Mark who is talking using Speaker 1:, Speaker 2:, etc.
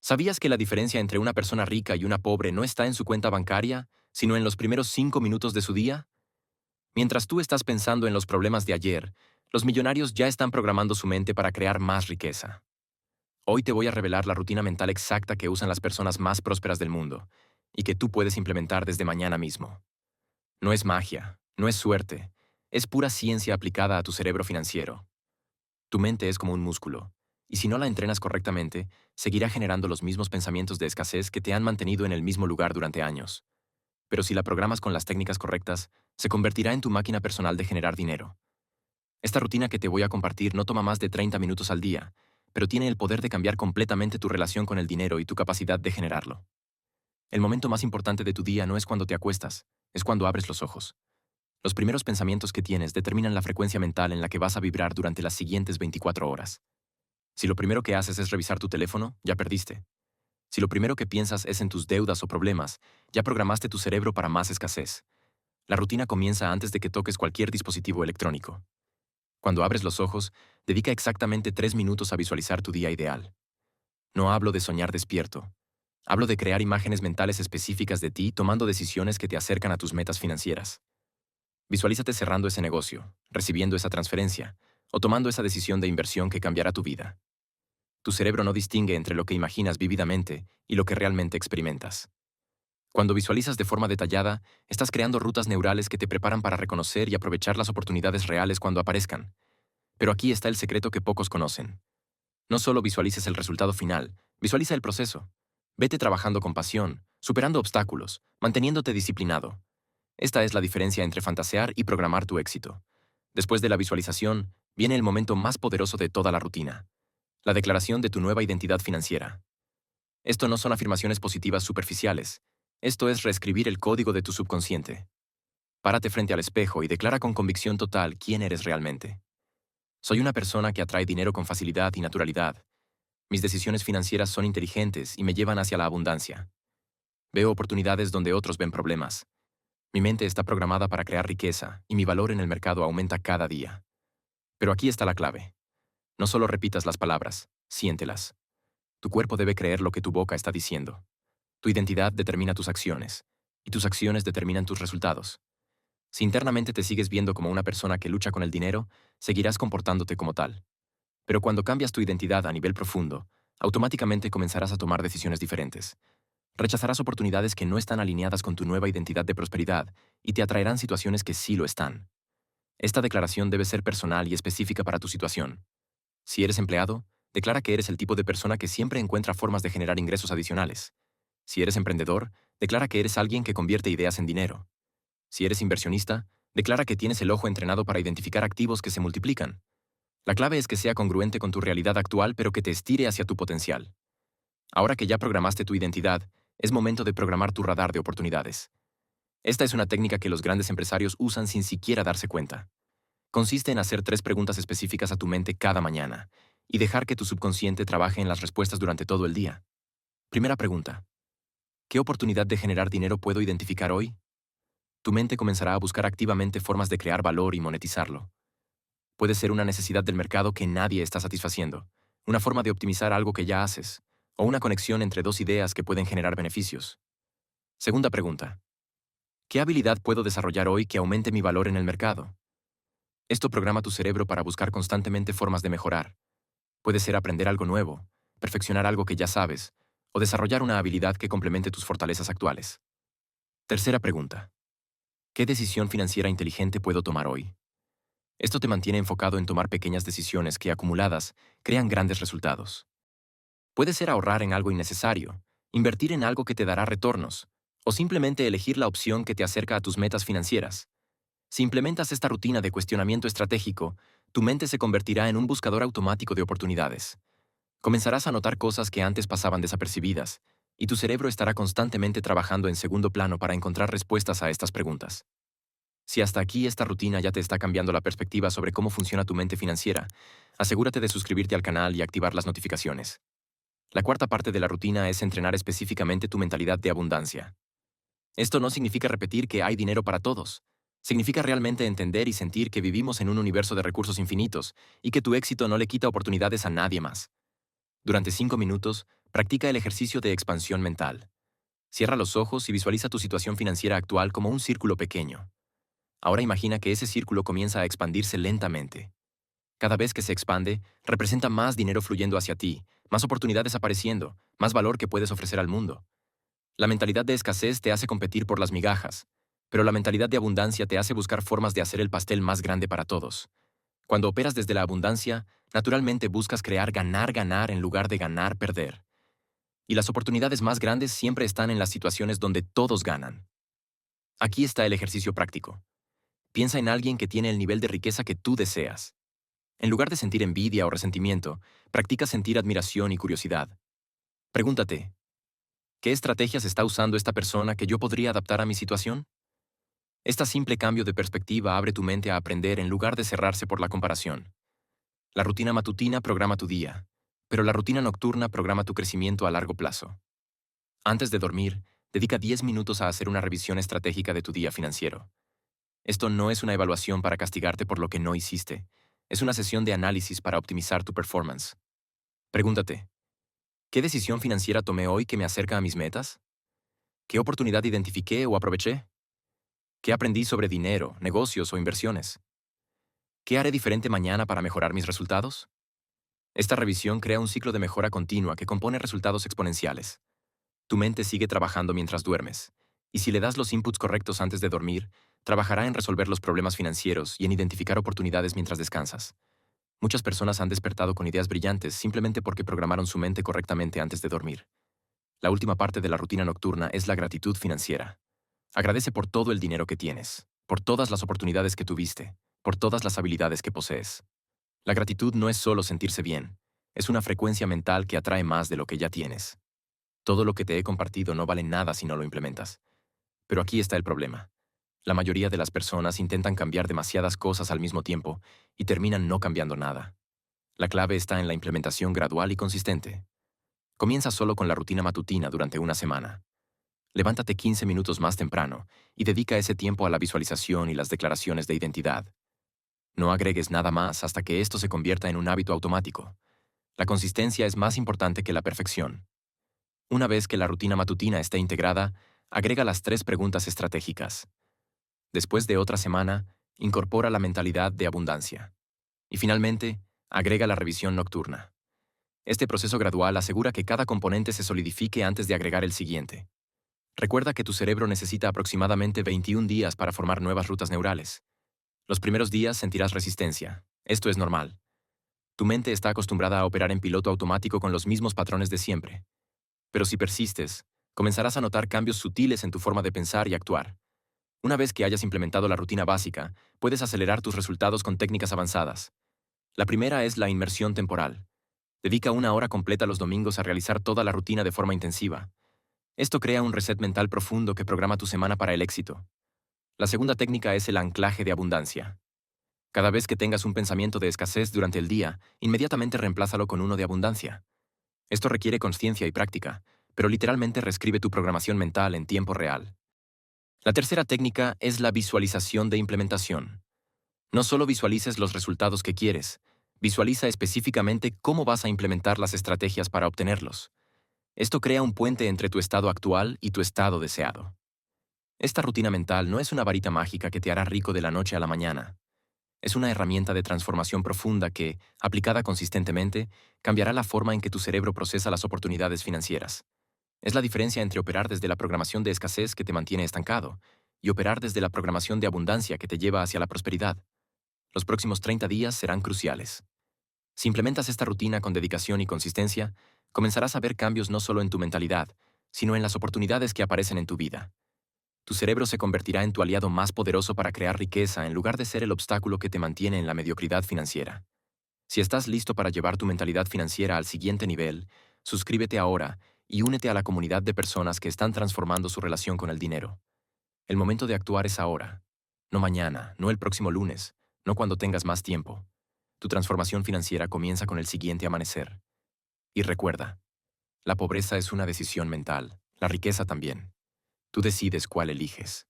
Speaker 1: ¿Sabías que la diferencia entre una persona rica y una pobre no está en su cuenta bancaria, sino en los primeros 5 minutos de su día? Mientras tú estás pensando en los problemas de ayer, los millonarios ya están programando su mente para crear más riqueza. Hoy te voy a revelar la rutina mental exacta que usan las personas más prósperas del mundo y que tú puedes implementar desde mañana mismo. No es magia, no es suerte, es pura ciencia aplicada a tu cerebro financiero. Tu mente es como un músculo, y si no la entrenas correctamente, seguirá generando los mismos pensamientos de escasez que te han mantenido en el mismo lugar durante años. Pero si la programas con las técnicas correctas, se convertirá en tu máquina personal de generar dinero. Esta rutina que te voy a compartir no toma más de 30 minutos al día, pero tiene el poder de cambiar completamente tu relación con el dinero y tu capacidad de generarlo. El momento más importante de tu día no es cuando te acuestas, es cuando abres los ojos. Los primeros pensamientos que tienes determinan la frecuencia mental en la que vas a vibrar durante las siguientes 24 horas. Si lo primero que haces es revisar tu teléfono, ya perdiste. Si lo primero que piensas es en tus deudas o problemas, ya programaste tu cerebro para más escasez. La rutina comienza antes de que toques cualquier dispositivo electrónico. Cuando abres los ojos, dedica exactamente 3 minutos a visualizar tu día ideal. No hablo de soñar despierto. Hablo de crear imágenes mentales específicas de ti tomando decisiones que te acercan a tus metas financieras. Visualízate cerrando ese negocio, recibiendo esa transferencia, o tomando esa decisión de inversión que cambiará tu vida. Tu cerebro no distingue entre lo que imaginas vívidamente y lo que realmente experimentas. Cuando visualizas de forma detallada, estás creando rutas neurales que te preparan para reconocer y aprovechar las oportunidades reales cuando aparezcan. Pero aquí está el secreto que pocos conocen. No solo visualices el resultado final, visualiza el proceso. Vete trabajando con pasión, superando obstáculos, manteniéndote disciplinado. Esta es la diferencia entre fantasear y programar tu éxito. Después de la visualización, viene el momento más poderoso de toda la rutina: la declaración de tu nueva identidad financiera. Esto no son afirmaciones positivas superficiales. Esto es reescribir el código de tu subconsciente. Párate frente al espejo y declara con convicción total quién eres realmente. Soy una persona que atrae dinero con facilidad y naturalidad. Mis decisiones financieras son inteligentes y me llevan hacia la abundancia. Veo oportunidades donde otros ven problemas. Mi mente está programada para crear riqueza y mi valor en el mercado aumenta cada día. Pero aquí está la clave. No solo repitas las palabras, siéntelas. Tu cuerpo debe creer lo que tu boca está diciendo. Tu identidad determina tus acciones, y tus acciones determinan tus resultados. Si internamente te sigues viendo como una persona que lucha con el dinero, seguirás comportándote como tal. Pero cuando cambias tu identidad a nivel profundo, automáticamente comenzarás a tomar decisiones diferentes. Rechazarás oportunidades que no están alineadas con tu nueva identidad de prosperidad y te atraerán situaciones que sí lo están. Esta declaración debe ser personal y específica para tu situación. Si eres empleado, declara que eres el tipo de persona que siempre encuentra formas de generar ingresos adicionales. Si eres emprendedor, declara que eres alguien que convierte ideas en dinero. Si eres inversionista, declara que tienes el ojo entrenado para identificar activos que se multiplican. La clave es que sea congruente con tu realidad actual, pero que te estire hacia tu potencial. Ahora que ya programaste tu identidad, es momento de programar tu radar de oportunidades. Esta es una técnica que los grandes empresarios usan sin siquiera darse cuenta. Consiste en hacer 3 preguntas específicas a tu mente cada mañana y dejar que tu subconsciente trabaje en las respuestas durante todo el día. Primera pregunta: ¿qué oportunidad de generar dinero puedo identificar hoy? Tu mente comenzará a buscar activamente formas de crear valor y monetizarlo. Puede ser una necesidad del mercado que nadie está satisfaciendo, una forma de optimizar algo que ya haces, o una conexión entre dos ideas que pueden generar beneficios. Segunda pregunta: ¿qué habilidad puedo desarrollar hoy que aumente mi valor en el mercado? Esto programa tu cerebro para buscar constantemente formas de mejorar. Puede ser aprender algo nuevo, perfeccionar algo que ya sabes, o desarrollar una habilidad que complemente tus fortalezas actuales. Tercera pregunta: ¿qué decisión financiera inteligente puedo tomar hoy? Esto te mantiene enfocado en tomar pequeñas decisiones que, acumuladas, crean grandes resultados. Puede ser ahorrar en algo innecesario, invertir en algo que te dará retornos, o simplemente elegir la opción que te acerca a tus metas financieras. Si implementas esta rutina de cuestionamiento estratégico, tu mente se convertirá en un buscador automático de oportunidades. Comenzarás a notar cosas que antes pasaban desapercibidas, y tu cerebro estará constantemente trabajando en segundo plano para encontrar respuestas a estas preguntas. Si hasta aquí esta rutina ya te está cambiando la perspectiva sobre cómo funciona tu mente financiera, asegúrate de suscribirte al canal y activar las notificaciones. La cuarta parte de la rutina es entrenar específicamente tu mentalidad de abundancia. Esto no significa repetir que hay dinero para todos. Significa realmente entender y sentir que vivimos en un universo de recursos infinitos y que tu éxito no le quita oportunidades a nadie más. Durante 5 minutos, Practica el ejercicio de expansión mental. Cierra los ojos y visualiza tu situación financiera actual como un círculo pequeño. Ahora imagina que ese círculo comienza a expandirse lentamente. Cada vez que se expande, representa más dinero fluyendo hacia ti, más oportunidades apareciendo, más valor que puedes ofrecer al mundo. La mentalidad de escasez te hace competir por las migajas, pero la mentalidad de abundancia te hace buscar formas de hacer el pastel más grande para todos. Cuando operas desde la abundancia, naturalmente buscas crear ganar-ganar en lugar de ganar-perder. Y las oportunidades más grandes siempre están en las situaciones donde todos ganan. Aquí está el ejercicio práctico. Piensa en alguien que tiene el nivel de riqueza que tú deseas. En lugar de sentir envidia o resentimiento, practica sentir admiración y curiosidad. Pregúntate, ¿qué estrategias está usando esta persona que yo podría adaptar a mi situación? Este simple cambio de perspectiva abre tu mente a aprender en lugar de cerrarse por la comparación. La rutina matutina programa tu día, pero la rutina nocturna programa tu crecimiento a largo plazo. Antes de dormir, dedica 10 minutos a hacer una revisión estratégica de tu día financiero. Esto no es una evaluación para castigarte por lo que no hiciste, es una sesión de análisis para optimizar tu performance. Pregúntate, ¿qué decisión financiera tomé hoy que me acerca a mis metas? ¿Qué oportunidad identifiqué o aproveché? ¿Qué aprendí sobre dinero, negocios o inversiones? ¿Qué haré diferente mañana para mejorar mis resultados? Esta revisión crea un ciclo de mejora continua que compone resultados exponenciales. Tu mente sigue trabajando mientras duermes, y si le das los inputs correctos antes de dormir, trabajará en resolver los problemas financieros y en identificar oportunidades mientras descansas. Muchas personas han despertado con ideas brillantes simplemente porque programaron su mente correctamente antes de dormir. La última parte de la rutina nocturna es la gratitud financiera. Agradece por todo el dinero que tienes, por todas las oportunidades que tuviste, por todas las habilidades que posees. La gratitud no es solo sentirse bien, es una frecuencia mental que atrae más de lo que ya tienes. Todo lo que te he compartido no vale nada si no lo implementas. Pero aquí está el problema. La mayoría de las personas intentan cambiar demasiadas cosas al mismo tiempo y terminan no cambiando nada. La clave está en la implementación gradual y consistente. Comienza solo con la rutina matutina durante una semana. Levántate 15 minutos más temprano y dedica ese tiempo a la visualización y las declaraciones de identidad. No agregues nada más hasta que esto se convierta en un hábito automático. La consistencia es más importante que la perfección. Una vez que la rutina matutina esté integrada, agrega las 3 preguntas estratégicas. Después de otra semana, incorpora la mentalidad de abundancia. Y finalmente, agrega la revisión nocturna. Este proceso gradual asegura que cada componente se solidifique antes de agregar el siguiente. Recuerda que tu cerebro necesita aproximadamente 21 días para formar nuevas rutas neurales. Los primeros días sentirás resistencia. Esto es normal. Tu mente está acostumbrada a operar en piloto automático con los mismos patrones de siempre. Pero si persistes, comenzarás a notar cambios sutiles en tu forma de pensar y actuar. Una vez que hayas implementado la rutina básica, puedes acelerar tus resultados con técnicas avanzadas. La primera es la inmersión temporal. Dedica 1 hora completa los domingos a realizar toda la rutina de forma intensiva. Esto crea un reset mental profundo que programa tu semana para el éxito. La segunda técnica es el anclaje de abundancia. Cada vez que tengas un pensamiento de escasez durante el día, inmediatamente reemplázalo con uno de abundancia. Esto requiere conciencia y práctica, pero literalmente reescribe tu programación mental en tiempo real. La tercera técnica es la visualización de implementación. No solo visualices los resultados que quieres, visualiza específicamente cómo vas a implementar las estrategias para obtenerlos. Esto crea un puente entre tu estado actual y tu estado deseado. Esta rutina mental no es una varita mágica que te hará rico de la noche a la mañana. Es una herramienta de transformación profunda que, aplicada consistentemente, cambiará la forma en que tu cerebro procesa las oportunidades financieras. Es la diferencia entre operar desde la programación de escasez que te mantiene estancado y operar desde la programación de abundancia que te lleva hacia la prosperidad. Los próximos 30 días serán cruciales. Si implementas esta rutina con dedicación y consistencia, comenzarás a ver cambios no solo en tu mentalidad, sino en las oportunidades que aparecen en tu vida. Tu cerebro se convertirá en tu aliado más poderoso para crear riqueza en lugar de ser el obstáculo que te mantiene en la mediocridad financiera. Si estás listo para llevar tu mentalidad financiera al siguiente nivel, suscríbete ahora y únete a la comunidad de personas que están transformando su relación con el dinero. El momento de actuar es ahora, no mañana, no el próximo lunes, no cuando tengas más tiempo. Tu transformación financiera comienza con el siguiente amanecer. Y recuerda, la pobreza es una decisión mental, la riqueza también. Tú decides cuál eliges.